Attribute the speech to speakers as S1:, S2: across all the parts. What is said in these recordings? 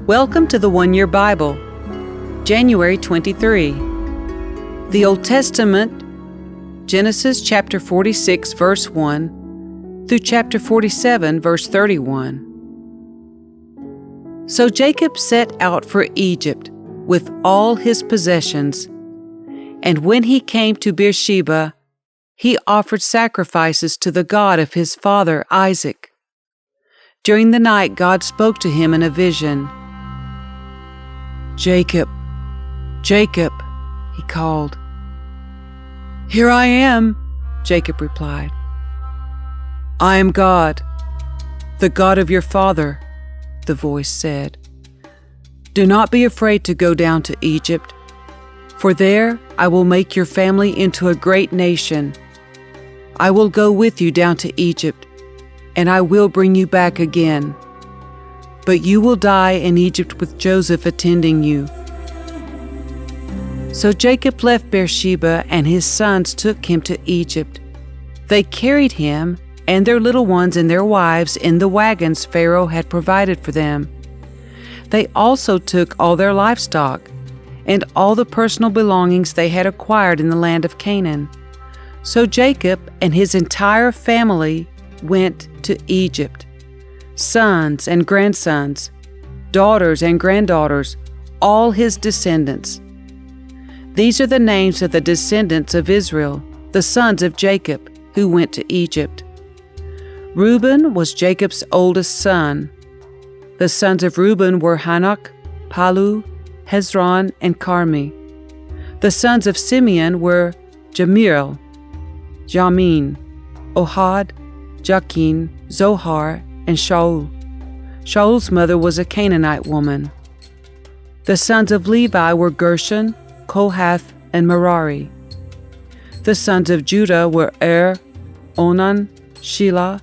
S1: Welcome to the One Year Bible, January 23. The Old Testament, Genesis chapter 46, verse 1, through chapter 47, verse 31. So Jacob set out for Egypt with all his possessions, and when he came to Beersheba, he offered sacrifices to the God of his father Isaac. During the night, God spoke to him in a vision. "Jacob, Jacob," he called. "Here I am," Jacob replied. "I am God, the God of your father," the voice said. "Do not be afraid to go down to Egypt, for there I will make your family into a great nation. I will go with you down to Egypt, and I will bring you back again. But you will die in Egypt with Joseph attending you." So Jacob left Beersheba, and his sons took him to Egypt. They carried him and their little ones and their wives in the wagons Pharaoh had provided for them. They also took all their livestock and all the personal belongings they had acquired in the land of Canaan. So Jacob and his entire family went to Egypt. Sons and grandsons, daughters and granddaughters, all his descendants. These are the names of the descendants of Israel, the sons of Jacob, who went to Egypt. Reuben was Jacob's oldest son. The sons of Reuben were Hanok, Palu, Hezron, and Carmi. The sons of Simeon were Jemuel, Jamin, Ohad, Jachin, Zohar, and Shaul. Shaul's mother was a Canaanite woman. The sons of Levi were Gershon, Kohath, and Merari. The sons of Judah were Onan, Shelah,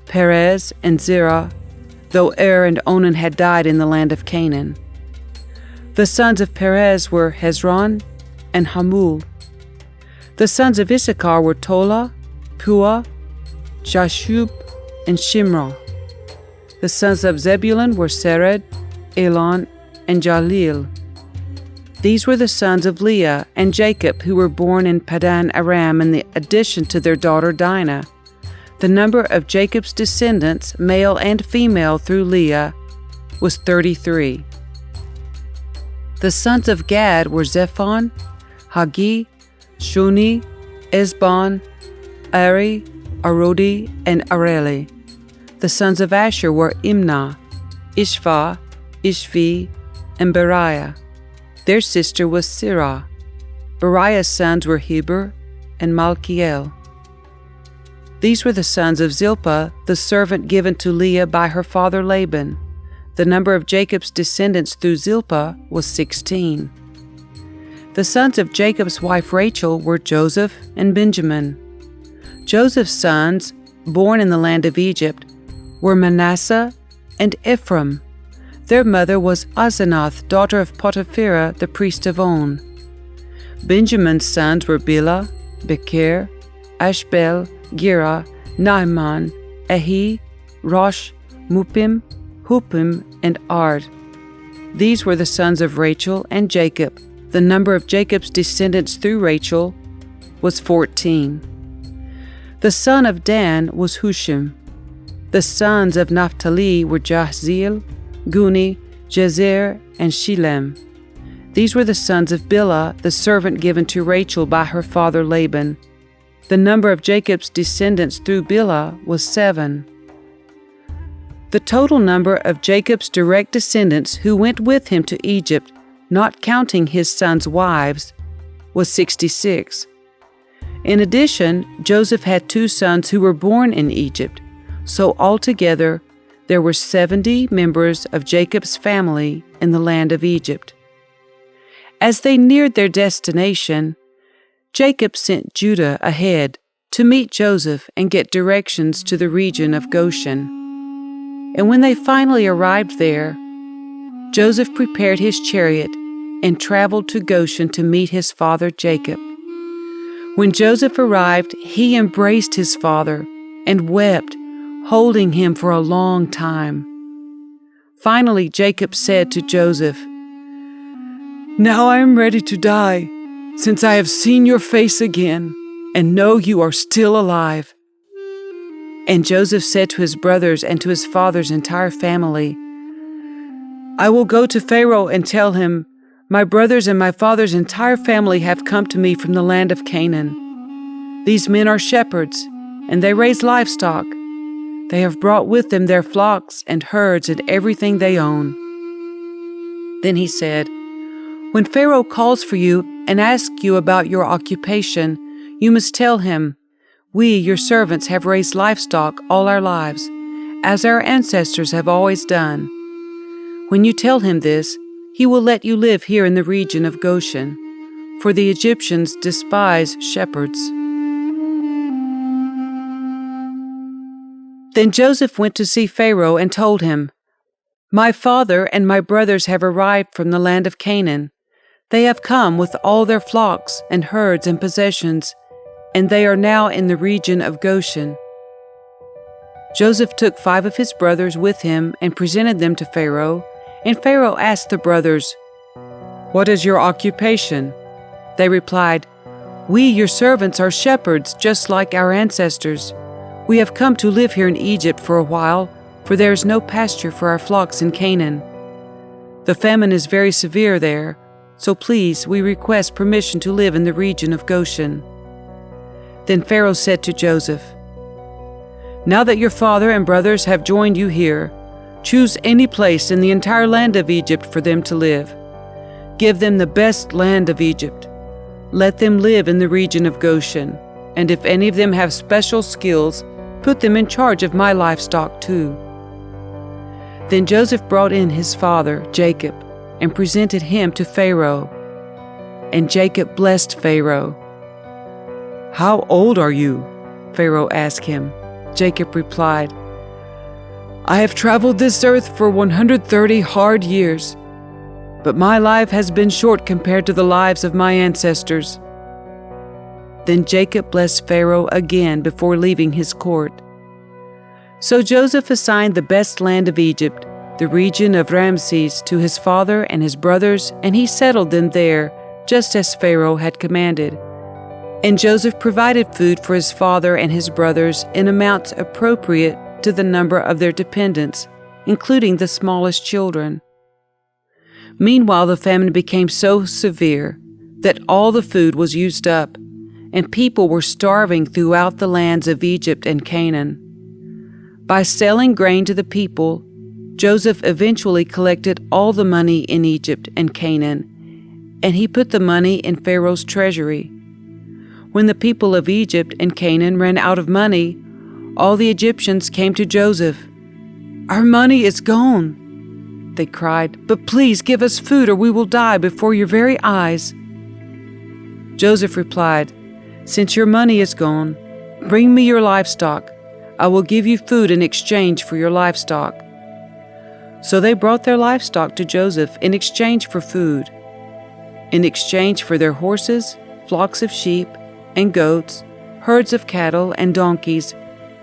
S1: Perez, and Zerah, though and Onan had died in the land of Canaan. The sons of Perez were Hezron and Hamul. The sons of Issachar were Tola, Pua, Jashub, and Shimrah. The sons of Zebulun were Sered, Elon, and Jalil. These were the sons of Leah and Jacob, who were born in Padan Aram in addition to their daughter Dinah. The number of Jacob's descendants, male and female through Leah, was 33. The sons of Gad were Zephon, Hagi, Shuni, Esbon, Ari, Arodi, and Areli. The sons of Asher were Imnah, Ishva, Ishvi, and Beriah. Their sister was Sirah. Beriah's sons were Heber and Malkiel. These were the sons of Zilpah, the servant given to Leah by her father Laban. The number of Jacob's descendants through Zilpah was 16. The sons of Jacob's wife Rachel were Joseph and Benjamin. Joseph's sons, born in the land of Egypt, were Manasseh and Ephraim. Their mother was Asenath, daughter of Potipherah, the priest of On. Benjamin's sons were Bilhah, Becher, Ashbel, Gera, Naaman, Ahi, Rosh, Mupim, Hupim, and Ard. These were the sons of Rachel and Jacob. The number of Jacob's descendants through Rachel was 14. The son of Dan was Hushim. The sons of Naphtali were Jahzeel, Guni, Jezer, and Shilem. These were the sons of Bilhah, the servant given to Rachel by her father Laban. The number of Jacob's descendants through Bilhah was 7. The total number of Jacob's direct descendants who went with him to Egypt, not counting his sons' wives, was 66. In addition, Joseph had 2 sons who were born in Egypt, so altogether there were 70 members of Jacob's family in the land of Egypt. As they neared their destination, Jacob sent Judah ahead to meet Joseph and get directions to the region of Goshen. And when they finally arrived there, Joseph prepared his chariot and traveled to Goshen to meet his father Jacob. When Joseph arrived, he embraced his father and wept, holding him for a long time. Finally, Jacob said to Joseph, "Now I am ready to die, since I have seen your face again and know you are still alive." And Joseph said to his brothers and to his father's entire family, "I will go to Pharaoh and tell him, 'My brothers and my father's entire family have come to me from the land of Canaan. These men are shepherds, and they raise livestock. They have brought with them their flocks and herds and everything they own.'" Then he said, "When Pharaoh calls for you and asks you about your occupation, you must tell him, 'We, your servants, have raised livestock all our lives, as our ancestors have always done.' When you tell him this, he will let you live here in the region of Goshen, for the Egyptians despise shepherds." Then Joseph went to see Pharaoh and told him, "My father and my brothers have arrived from the land of Canaan. They have come with all their flocks and herds and possessions, and they are now in the region of Goshen." Joseph took 5 of his brothers with him and presented them to Pharaoh, and Pharaoh asked the brothers, "What is your occupation?" They replied, "We, your servants, are shepherds, just like our ancestors. We have come to live here in Egypt for a while, for there is no pasture for our flocks in Canaan. The famine is very severe there, so please, we request permission to live in the region of Goshen." Then Pharaoh said to Joseph, "Now that your father and brothers have joined you here, choose any place in the entire land of Egypt for them to live. Give them the best land of Egypt. Let them live in the region of Goshen, and if any of them have special skills, put them in charge of my livestock too." Then Joseph brought in his father, Jacob, and presented him to Pharaoh. And Jacob blessed Pharaoh. "How old are you?" Pharaoh asked him. Jacob replied, "I have traveled this earth for 130 hard years, but my life has been short compared to the lives of my ancestors." Then Jacob blessed Pharaoh again before leaving his court. So Joseph assigned the best land of Egypt, the region of Ramses, to his father and his brothers, and he settled them there, just as Pharaoh had commanded. And Joseph provided food for his father and his brothers in amounts appropriate to the number of their dependents, including the smallest children. Meanwhile, the famine became so severe that all the food was used up, and people were starving throughout the lands of Egypt and Canaan. By selling grain to the people, Joseph eventually collected all the money in Egypt and Canaan, and he put the money in Pharaoh's treasury. When the people of Egypt and Canaan ran out of money, all the Egyptians came to Joseph. "Our money is gone," they cried, "but please give us food or we will die before your very eyes." Joseph replied, "Since your money is gone, bring me your livestock. I will give you food in exchange for your livestock." So they brought their livestock to Joseph in exchange for food. In exchange for their horses, flocks of sheep and goats, herds of cattle and donkeys,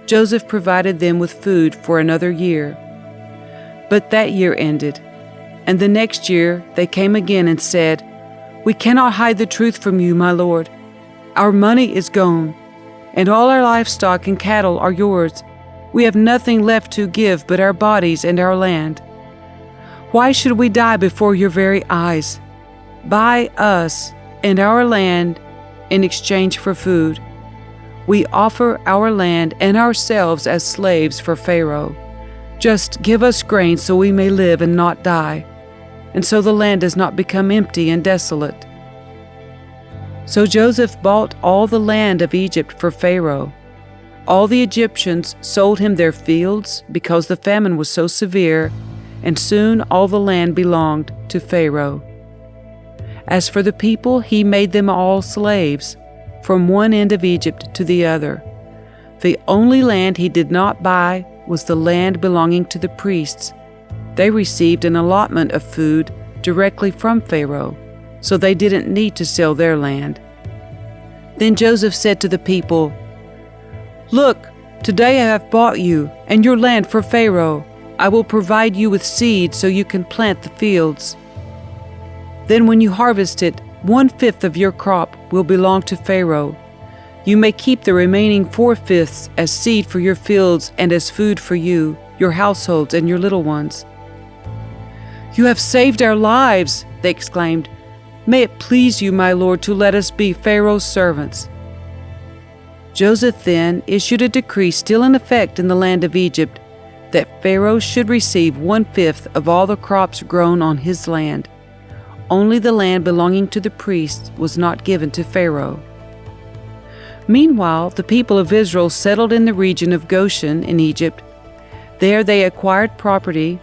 S1: Joseph provided them with food for another year. But that year ended, and the next year they came again and said, "We cannot hide the truth from you, my lord. Our money is gone, and all our livestock and cattle are yours. We have nothing left to give but our bodies and our land. Why should we die before your very eyes? Buy us and our land in exchange for food. We offer our land and ourselves as slaves for Pharaoh. Just give us grain so we may live and not die, and so the land does not become empty and desolate." So Joseph bought all the land of Egypt for Pharaoh. All the Egyptians sold him their fields because the famine was so severe, and soon all the land belonged to Pharaoh. As for the people, he made them all slaves, from one end of Egypt to the other. The only land he did not buy was the land belonging to the priests. They received an allotment of food directly from Pharaoh, so they didn't need to sell their land. Then Joseph said to the people, "Look, today I have bought you and your land for Pharaoh. I will provide you with seed so you can plant the fields. Then when you harvest it, 1/5 of your crop will belong to Pharaoh. You may keep the remaining 4/5 as seed for your fields and as food for you, your households, and your little ones." "You have saved our lives," they exclaimed. "May it please you, my lord, to let us be Pharaoh's servants." Joseph then issued a decree still in effect in the land of Egypt that Pharaoh should receive 1/5 of all the crops grown on his land. Only the land belonging to the priests was not given to Pharaoh. Meanwhile, the people of Israel settled in the region of Goshen in Egypt. There they acquired property,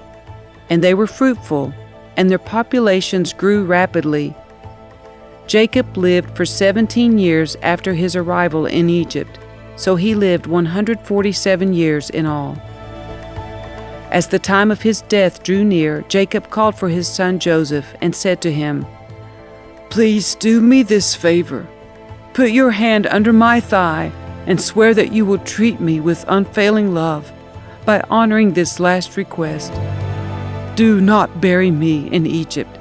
S1: and they were fruitful, and their populations grew rapidly. Jacob lived for 17 years after his arrival in Egypt, so he lived 147 years in all. As the time of his death drew near, Jacob called for his son Joseph and said to him, "Please do me this favor. Put your hand under my thigh and swear that you will treat me with unfailing love by honoring this last request. Do not bury me in Egypt.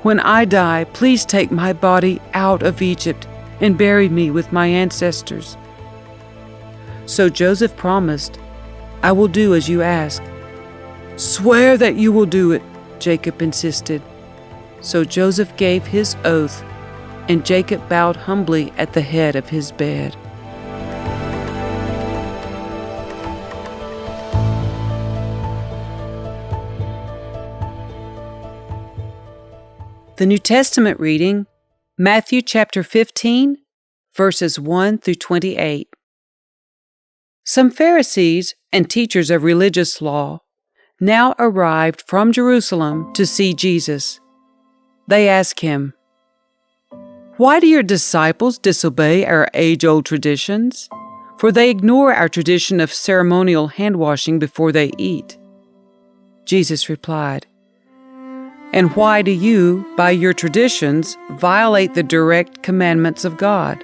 S1: When I die, please take my body out of Egypt and bury me with my ancestors." So Joseph promised, "I will do as you ask." "Swear that you will do it," Jacob insisted. So Joseph gave his oath, and Jacob bowed humbly at the head of his bed. The New Testament reading, Matthew chapter 15, verses 1 through 28. Some Pharisees and teachers of religious law now arrived from Jerusalem to see Jesus. They asked him, "Why do your disciples disobey our age-old traditions? For they ignore our tradition of ceremonial hand-washing before they eat." Jesus replied, "And why do you, by your traditions, violate the direct commandments of God?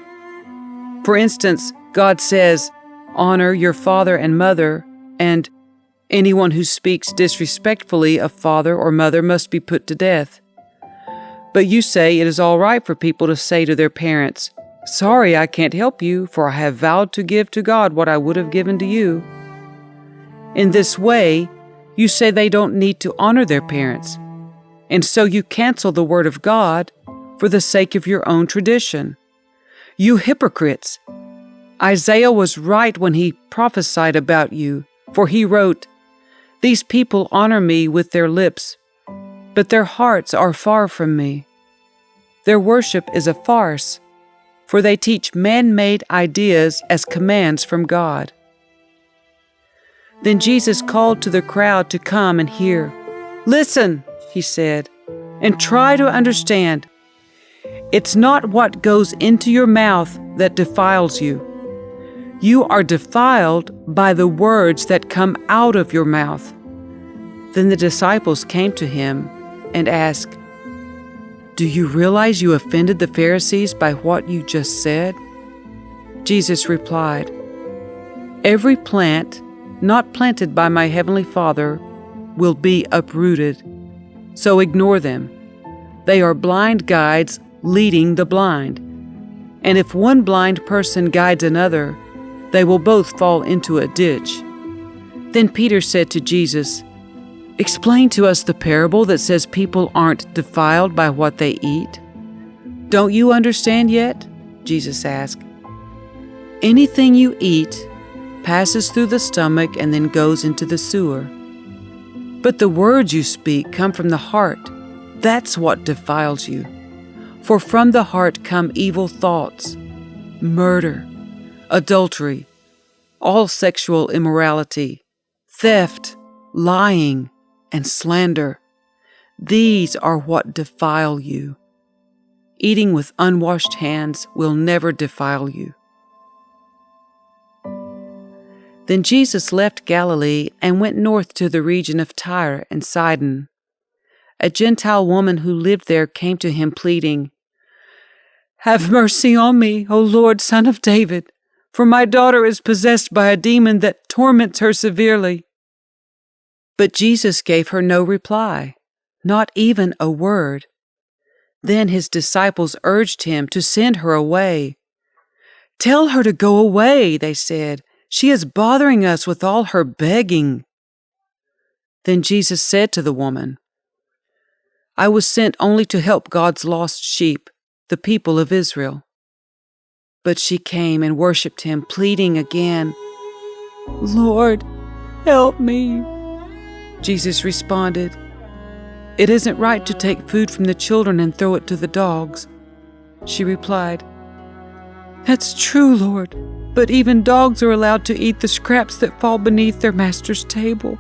S1: For instance, God says, 'Honor your father and mother,' and 'Anyone who speaks disrespectfully of father or mother must be put to death.' But you say it is all right for people to say to their parents, 'Sorry, I can't help you, for I have vowed to give to God what I would have given to you.' In this way, you say they don't need to honor their parents, and so you cancel the word of God for the sake of your own tradition. You hypocrites! Isaiah was right when he prophesied about you, for he wrote, 'These people honor me with their lips, but their hearts are far from me. Their worship is a farce, for they teach man-made ideas as commands from God.'" Then Jesus called to the crowd to come and hear. "Listen," he said, "and try to understand. It's not what goes into your mouth that defiles you. You are defiled by the words that come out of your mouth." Then the disciples came to him and asked, "Do you realize you offended the Pharisees by what you just said?" Jesus replied, "Every plant not planted by my heavenly Father will be uprooted. So ignore them. They are blind guides leading the blind. And if one blind person guides another, they will both fall into a ditch." Then Peter said to Jesus, "Explain to us the parable that says people aren't defiled by what they eat." "Don't you understand yet?" Jesus asked. "Anything you eat passes through the stomach and then goes into the sewer. But the words you speak come from the heart. That's what defiles you. For from the heart come evil thoughts, murder, adultery, all sexual immorality, theft, lying, and slander. These are what defile you. Eating with unwashed hands will never defile you." Then Jesus left Galilee and went north to the region of Tyre and Sidon. A Gentile woman who lived there came to him pleading, "Have mercy on me, O Lord, Son of David, for my daughter is possessed by a demon that torments her severely." But Jesus gave her no reply, not even a word. Then his disciples urged him to send her away. "Tell her to go away," they said. "She is bothering us with all her begging." Then Jesus said to the woman, "I was sent only to help God's lost sheep, the people of Israel." But she came and worshipped him, pleading again, "Lord, help me." Jesus responded, "It isn't right to take food from the children and throw it to the dogs." She replied, "That's true, Lord, but even dogs are allowed to eat the scraps that fall beneath their master's table."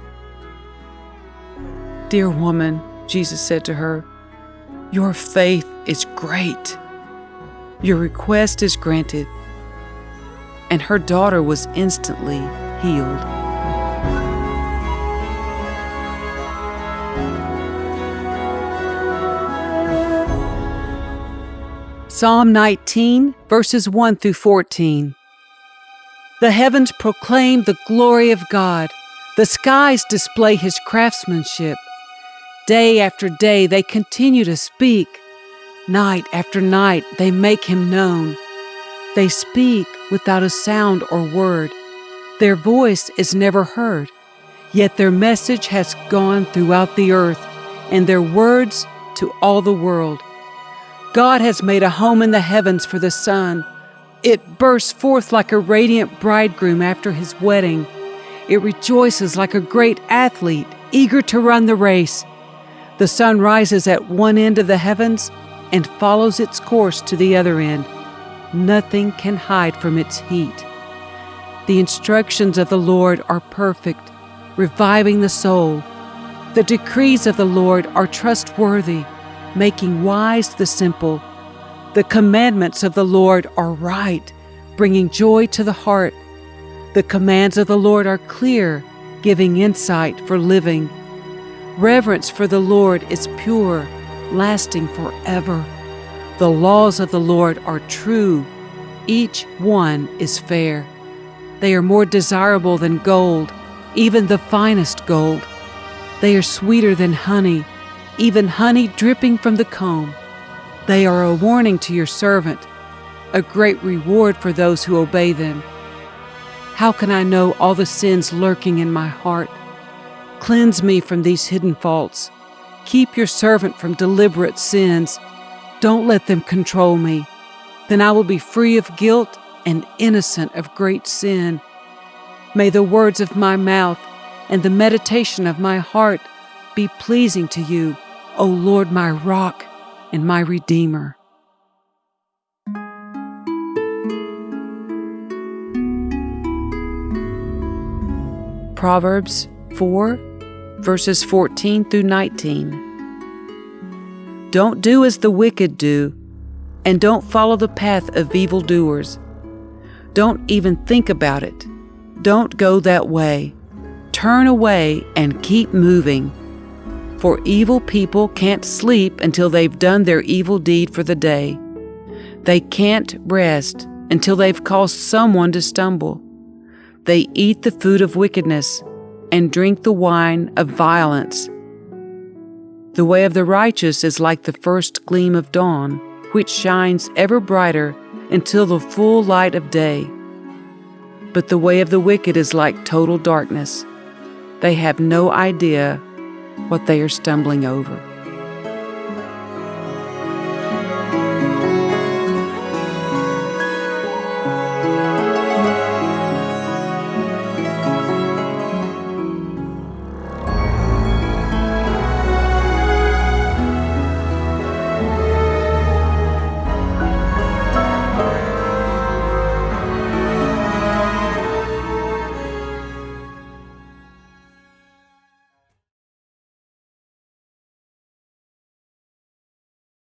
S1: "Dear woman," Jesus said to her, "your faith is great. Your request is granted." And her daughter was instantly healed. Psalm 19, verses 1 through 14. The heavens proclaim the glory of God. The skies display his craftsmanship. Day after day they continue to speak. Night after night they make him known. They speak without a sound or word. Their voice is never heard. Yet their message has gone throughout the earth, and their words to all the world. God has made a home in the heavens for the sun. It bursts forth like a radiant bridegroom after his wedding. It rejoices like a great athlete, eager to run the race. The sun rises at one end of the heavens and follows its course to the other end. Nothing can hide from its heat. The instructions of the Lord are perfect, reviving the soul. The decrees of the Lord are trustworthy, making wise the simple. The commandments of the Lord are right, bringing joy to the heart. The commands of the Lord are clear, giving insight for living. Reverence for the Lord is pure, lasting forever. The laws of the Lord are true. Each one is fair. They are more desirable than gold, even the finest gold. They are sweeter than honey, even honey dripping from the comb. They are a warning to your servant, a great reward for those who obey them. How can I know all the sins lurking in my heart? Cleanse me from these hidden faults. Keep your servant from deliberate sins. Don't let them control me. Then I will be free of guilt and innocent of great sin. May the words of my mouth and the meditation of my heart be pleasing to you, O Lord, my rock and my redeemer. Proverbs 4, verses 14 through 19. Don't do as the wicked do, and don't follow the path of evildoers. Don't even think about it. Don't go that way. Turn away and keep moving. For evil people can't sleep until they've done their evil deed for the day. They can't rest until they've caused someone to stumble. They eat the food of wickedness and drink the wine of violence. The way of the righteous is like the first gleam of dawn, which shines ever brighter until the full light of day. But the way of the wicked is like total darkness. They have no idea what they are stumbling over.